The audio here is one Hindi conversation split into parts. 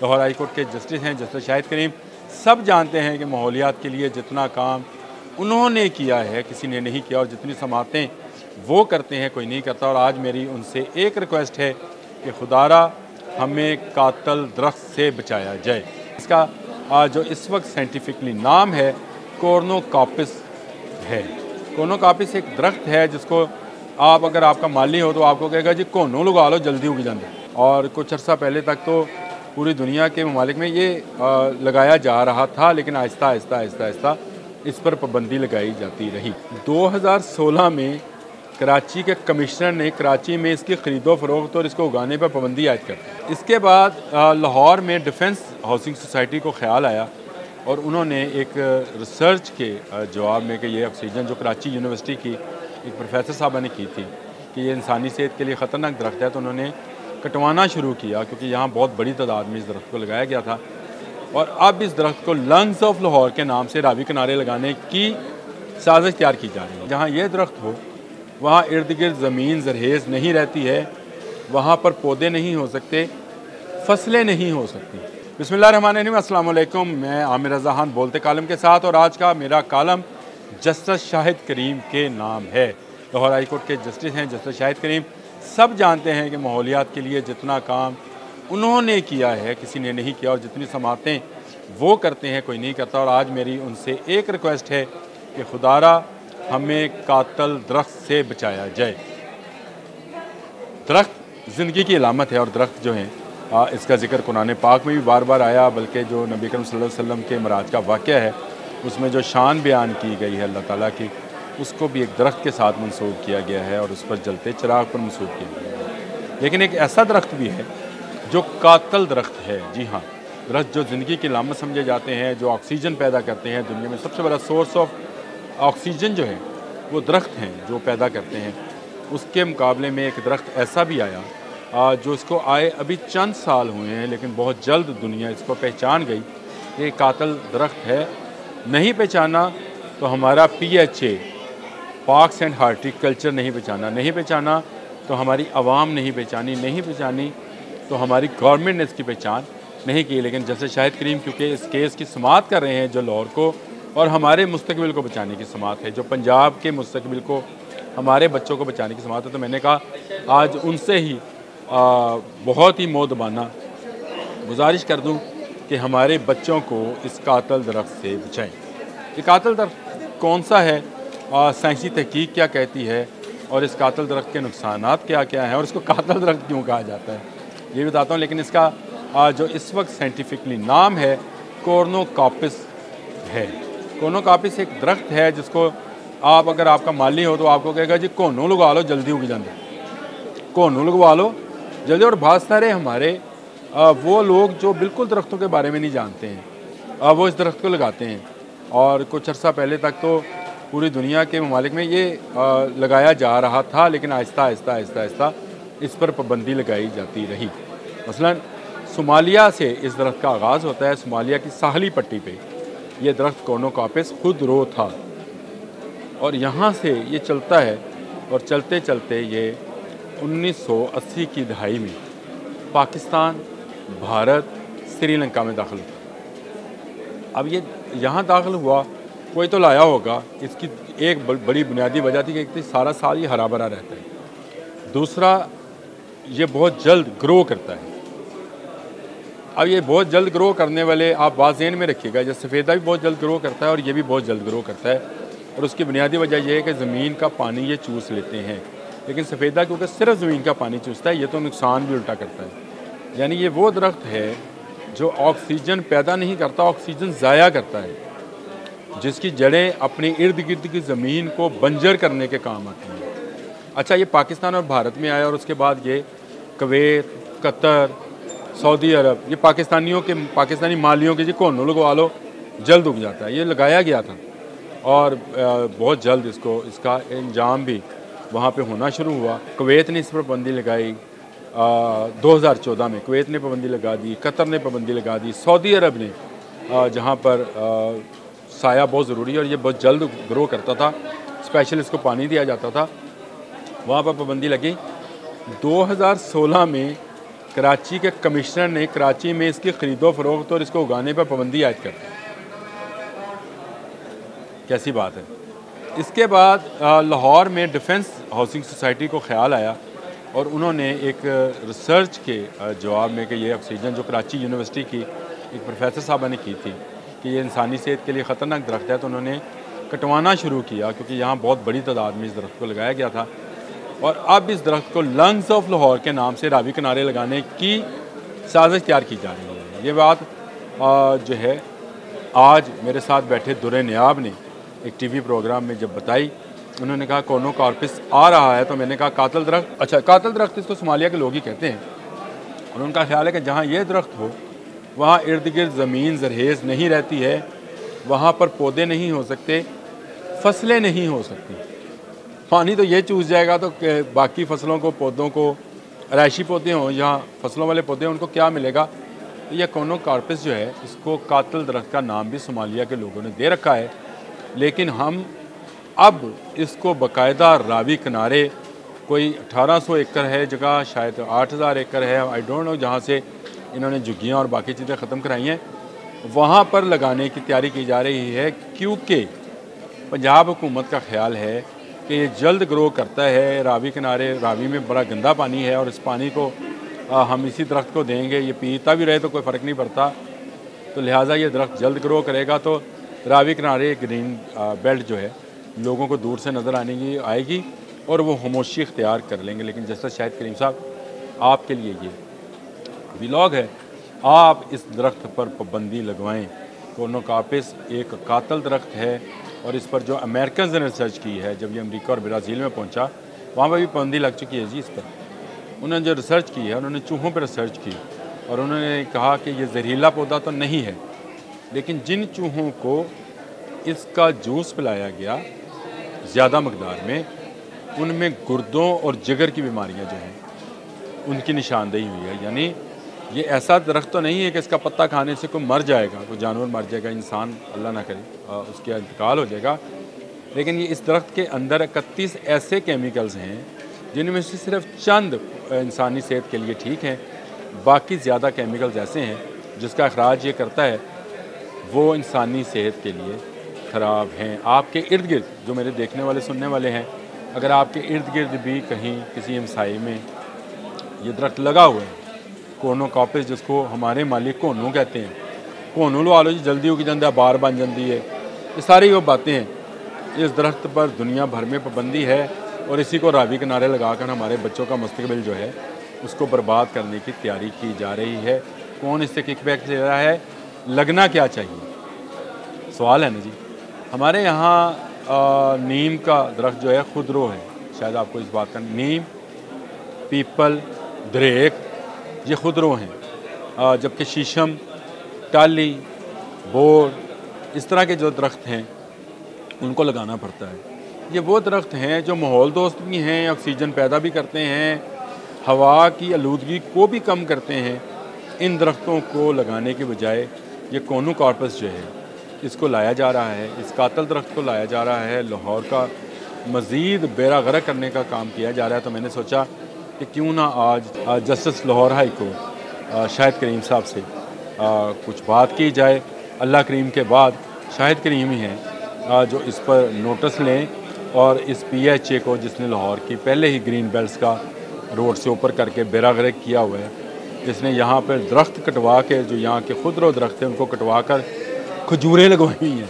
लाहौर हाई कोर्ट के जस्टिस हैं जस्टिस शाहिद करीम। सब जानते हैं कि माहौलियात के लिए जितना काम उन्होंने किया है किसी ने नहीं किया, और जितनी समातें वो करते हैं कोई नहीं करता। और आज मेरी उनसे एक रिक्वेस्ट है कि खुदारा हमें कातल दरख्त से बचाया जाए। इसका जो इस वक्त साइंटिफिकली नाम है कोर्नोकॉपिस है। कोर्नोकॉपिस एक दरख्त है जिसको आप अगर आपका माली हो तो आपको कहेगा जी कोनों लगा लो जल्दी उग जाते। और कुछ अर्सा पहले तक तो पूरी दुनिया के ममालिक में ये लगाया जा रहा था, लेकिन आहिस्ता आहिस्ता आहिस्ता आहिस्ता इस पर पाबंदी लगाई जाती रही। 2016 में कराची के कमिश्नर ने कराची में इसकी ख़रीदो फरोख्त और इसको उगाने पर पाबंदी आयद कर दी। इसके बाद लाहौर में डिफेंस हाउसिंग सोसाइटी को ख्याल आया और उन्होंने एक रिसर्च के जवाब में कि ये ऑक्सीजन जो कराची यूनिवर्सिटी की एक प्रोफेसर साहबा ने की थी कि ये इंसानी सेहत के लिए ख़तरनाक दरख्त है, तो उन्होंने कटवाना शुरू किया क्योंकि यहाँ बहुत बड़ी तादाद में इस दरख्त को लगाया गया था। और अब इस दरख्त को लंग्स ऑफ लाहौर के नाम से रावी किनारे लगाने की साजिश तैयार की जा रही है। जहाँ ये दरख्त हो वहाँ इर्द गिर्द ज़मीन जरहेज़ नहीं रहती है, वहाँ पर पौधे नहीं हो सकते, फसलें नहीं हो सकती। बिस्मिल्लाहिर्रहमानिर्रहीम, अस्सलाम वालेकुम। मैं आमिर रज़ा खान बोलते कालम के साथ, और आज का मेरा कालम जस्टिस शाहिद करीम के नाम है। लाहौर हाई कोर्ट के जस्टिस हैं जस्टिस शाहिद करीम। सब जानते हैं कि माहौलियात के लिए जितना काम उन्होंने किया है किसी ने नहीं किया, और जितनी समातें वो करते हैं कोई नहीं करता। और आज मेरी उनसे एक रिक्वेस्ट है कि खुदारा हमें कातल दरख्त से बचाया जाए। दरख्त ज़िंदगी की अलामत है, और दरख्त जो है इसका जिक्र कुरान पाक में भी बार बार आया, बल्कि जो नबी करीम सल्लल्लाहु अलैहि वसल्लम के मराज का वाक़या है उसमें जो शान बयान की गई है अल्लाह ताला की, उसको भी एक दरख्त के साथ मंसूब किया गया है और उस पर जलते चिराग पर मंसूब किया गया है। लेकिन एक ऐसा दरख्त भी है जो कातल दरख्त है। जी हाँ, दरख्त जो ज़िंदगी की अलामत समझे जाते हैं, जो ऑक्सीजन पैदा करते हैं। दुनिया में सबसे बड़ा सोर्स ऑफ ऑक्सीजन जो है वो दरख्त हैं जो पैदा करते हैं। उसके मुकाबले में एक दरख्त ऐसा भी आया जो इसको आए अभी चंद साल हुए हैं, लेकिन बहुत जल्द दुनिया इसको पहचान गई कि कातल दरख्त है। नहीं पहचाना तो हमारा PHA पार्क्स एंड हार्टिकल्चर नहीं पहचाना, नहीं पहचाना तो हमारी आवाम नहीं पहचानी, नहीं पहचानी तो हमारी गवर्नमेंट ने इसकी पहचान नहीं की। लेकिन जस्टिस शाहिद करीम क्योंकि इस केस की समाअत कर रहे हैं, जो लाहौर को और हमारे मुस्तकबिल को बचाने की समाअत है, जो पंजाब के मुस्तकबिल को, हमारे बच्चों को बचाने की समाअत है, तो मैंने कहा आज उनसे ही बहुत ही मोदबाना गुजारिश कर दूं कि हमारे बच्चों को इस कातल दरख्त से बचाएं। ये कातल दरख्त कौन सा है, साइंसी तहकीक क्या कहती है, और इस कातल दरख्त के नुकसानात क्या क्या हैं, और इसको कातल दरख्त क्यों कहा जाता है, ये बताता हूँ। लेकिन इसका जो इस वक्त साइंटिफिकली नाम है कोर्नोकॉपिस है। कोर्नोकॉपिस एक दरख्त है जिसको आप अगर आपका माली हो तो आपको कहेगा जी कोनों लगा लो जल्दी उग जाते, कोनों लगवा लो जल्दी। और बहुत सारे हमारे वो लोग जो बिल्कुल दरख्तों के बारे में नहीं जानते हैं, वो इस दरख्त को लगाते हैं। और कुछ अर्सा पहले तक तो पूरी दुनिया के ममालिक में ये लगाया जा रहा था, लेकिन आहिस्ता आहिस्ता आहिस्ता आहिस्ता इस पर पाबंदी लगाई जाती रही। मसलन सोमालिया से इस दरख्त का आगाज़ होता है। सोमालिया की साहली पट्टी पे ये दरख्त कोर्नोकॉपिस खुद रो था, और यहाँ से ये चलता है, और चलते चलते ये 1980 की दहाई में पाकिस्तान, भारत, श्रीलंका में दाखिल हुआ। अब ये यहाँ दाखिल हुआ, कोई तो लाया होगा। इसकी एक बड़ी बुनियादी वजह थी कि सारा साल ये हरा भरा रहता है। दूसरा, ये बहुत जल्द ग्रो करता है। अब ये बहुत जल्द ग्रो करने वाले आप बात ज़हन में रखिएगा, जैसे सफ़ेदा भी बहुत जल्द ग्रो करता है और ये भी बहुत जल्द ग्रो करता है। और उसकी बुनियादी वजह यह है कि ज़मीन का पानी ये चूस लेते हैं। लेकिन सफ़ेदा क्योंकि सिर्फ ज़मीन का पानी चूसता है, ये तो नुकसान भी उल्टा करता है। यानी ये वो दरख्त है जो ऑक्सीजन पैदा नहीं करता, ऑक्सीजन ज़ाया करता है, जिसकी जड़ें अपने इर्द गिर्द की ज़मीन को बंजर करने के काम आती हैं। अच्छा, ये पाकिस्तान और भारत में आया, और उसके बाद ये कुवैत, कतर, सऊदी अरब, ये पाकिस्तानी मालियों के जी कोनों लगवा लो जल्द उग जाता है, ये लगाया गया था। और बहुत जल्द इसका इंजाम भी वहाँ पे होना शुरू हुआ। कुवैत ने इस पर पाबंदी लगाई 2014 में, कुवैत ने पाबंदी लगा दी, कतर ने पाबंदी लगा दी, सऊदी अरब ने जहाँ पर साया बहुत ज़रूरी है और ये बहुत जल्द ग्रो करता था, स्पेशल इसको पानी दिया जाता था, वहाँ पर पाबंदी लगी। 2016 में कराची के कमिश्नर ने कराची में इसकी ख़रीदो फरोख्त और इसको उगाने पर पाबंदी आयद कर दी। कैसी बात है। इसके बाद लाहौर में डिफेंस हाउसिंग सोसाइटी को ख्याल आया और उन्होंने एक रिसर्च के जवाब में कि ये ऑक्सीजन जो कराची यूनिवर्सिटी की एक प्रोफेसर साहबा ने की थी कि ये इंसानी सेहत के लिए ख़तरनाक दरख्त है, तो उन्होंने कटवाना शुरू किया क्योंकि यहाँ बहुत बड़ी तादाद में इस दरख्त को लगाया गया था। और अब इस दरख्त को लंग्स ऑफ लाहौर के नाम से रावी किनारे लगाने की साजिश तैयार की जा रही है। ये बात जो है आज मेरे साथ बैठे दुर्रे नियाब ने एक टीवी प्रोग्राम में जब बताई, उन्होंने कहा कोनोकार्पिस आ रहा है, तो मैंने कहा कातल दरख्त। अच्छा, कातल दरख्त इसको सोमालिया के लोग ही कहते हैं और उनका ख्याल है कि जहाँ ये दरख्त हो वहाँ इर्द गिर्द ज़मीन जरहेज़ नहीं रहती है, वहाँ पर पौधे नहीं हो सकते, फसलें नहीं हो सकती। पानी तो ये चूस जाएगा तो बाकी फसलों को, पौधों को, रहायशी पौधे हों या फसलों वाले पौधे उनको क्या मिलेगा। तो यह कोनोकार्पिस जो है, इसको कातल दरख्त का नाम भी सोमालिया के लोगों ने दे रखा है। लेकिन हम अब इसको बाकायदा रावी किनारे, कोई 1800 एकड़ है जगह, शायद 8000 एकड़ है, आई डोंट नो, जहाँ से इन्होंने झुग्गियाँ और बाकी चीज़ें ख़त्म कराई हैं, वहाँ पर लगाने की तैयारी की जा रही है। क्योंकि पंजाब हुकूमत का ख्याल है कि ये जल्द ग्रो करता है रावी किनारे। रावी में बड़ा गंदा पानी है और इस पानी को हम इसी दरख्त को देंगे, ये पीता भी रहे तो कोई फ़र्क नहीं पड़ता। तो लिहाजा ये दरख्त जल्द ग्रो करेगा तो रावी किनारे ग्रीन बेल्ट जो है लोगों को दूर से नज़र आएगी और वो खामोशी इख्तियार कर लेंगे। लेकिन जैसा शाहिद करीम साहब, आपके लिए ये व्लॉग है, आप इस दरख्त पर पाबंदी लगवाएं। कोनोकार्पिस एक कातल दरख्त है और इस पर जो अमेरिकन ने रिसर्च की है, जब ये अमेरिका और ब्राज़ील में पहुंचा वहाँ पर भी पाबंदी लग चुकी है जी इस पर। उन्होंने जो रिसर्च की है, उन्होंने चूहों पर रिसर्च की और उन्होंने कहा कि ये जहरीला पौधा तो नहीं है, लेकिन जिन चूहों को इसका जूस पिलाया गया ज़्यादा मकदार में, उनमें गुर्दों और जिगर की बीमारियां जो हैं उनकी निशानदेही हुई है। यानी ये ऐसा दरख्त तो नहीं है कि इसका पत्ता खाने से कोई मर जाएगा, कोई जानवर मर जाएगा, इंसान अल्लाह ना करे उसका इंतकाल हो जाएगा। लेकिन ये इस दरख्त के अंदर 31 ऐसे केमिकल्स हैं जिनमें से सिर्फ चंद इंसानी सेहत के लिए ठीक हैं, बाकी ज़्यादा केमिकल्स ऐसे हैं जिसका अखराज ये करता है वो इंसानी सेहत के लिए ख़राब हैं। आपके इर्द गिर्द जो मेरे देखने वाले सुनने वाले हैं, अगर आपके इर्द गिर्द भी कहीं किसी हमसाई में ये दरख्त लगा हुआ है, कोनोकार्पिस जिसको हमारे मालिक कोनू कहते हैं, कोनू लवा लो जी, जल्दी उग जाता है, बार बन जाती है, ये सारी वो बातें हैं। इस दरख्त पर दुनिया भर में पाबंदी है और इसी को रावी किनारे लगाकर हमारे बच्चों का मुस्तकबिल जो है उसको बर्बाद करने की तैयारी की जा रही है। कौन इससे किकबैक ले रहा है, लगना क्या चाहिए, सवाल है ना जी। हमारे यहाँ नीम का दरख्त जो है खुदरो है, शायद आपको इस बात का, नीम, पीपल, दरेक, ये खुदरो हैं। जबकि शीशम, टाली, बोर, इस तरह के जो दरख्त हैं उनको लगाना पड़ता है। ये वो दरख्त हैं जो माहौल दोस्त भी हैं, ऑक्सीजन पैदा भी करते हैं, हवा की आलूदगी को भी कम करते हैं। इन दरख्तों को लगाने के बजाय ये कोनोकार्पिस जो है इसको लाया जा रहा है, इस कातल दरख्त को लाया जा रहा है, लाहौर का मज़ीद बेड़ा गर्क करने का काम किया जा रहा है। तो मैंने सोचा कि क्यों ना आज जस्टिस लाहौर हाई को शाहिद करीम साहब से कुछ बात की जाए। अल्लाह करीम के बाद शाहिद करीम ही हैं जो इस पर नोटिस लें और इस PHA को, जिसने लाहौर की पहले ही ग्रीन बेल्ट्स का रोड से ऊपर करके बेड़ा गर्क किया हुआ है, जिसने यहाँ पर दरख्त कटवा के, जो यहाँ के खुदरो दरख्त हैं उनको कटवा कर खजूरें लगवाई हुई हैं।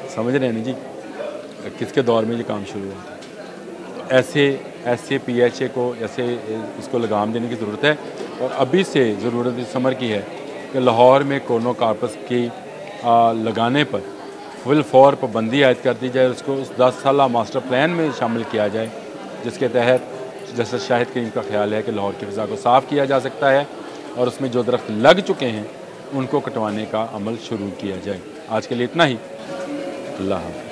समझ रहे हैं ना जी किसके दौर में ये काम शुरू हुआ था। ऐसे PHA को ऐसे इसको लगाम देने की ज़रूरत है और अभी से ज़रूरत इस समर की है कि लाहौर में कोनोकार्पिस की लगाने पर फुल फॉर पाबंदी आयद कर दी जाए, उसको उस 10 साला मास्टर प्लान में शामिल किया जाए, जिसके तहत जैसे शाहिद करीम का ख्याल है कि लाहौर की फ़िज़ा को साफ़ किया जा सकता है और उसमें जो दरख्त लग चुके हैं उनको कटवाने का अमल शुरू किया जाए। आज के लिए इतना ही। अल्लाह हाफ़िज़।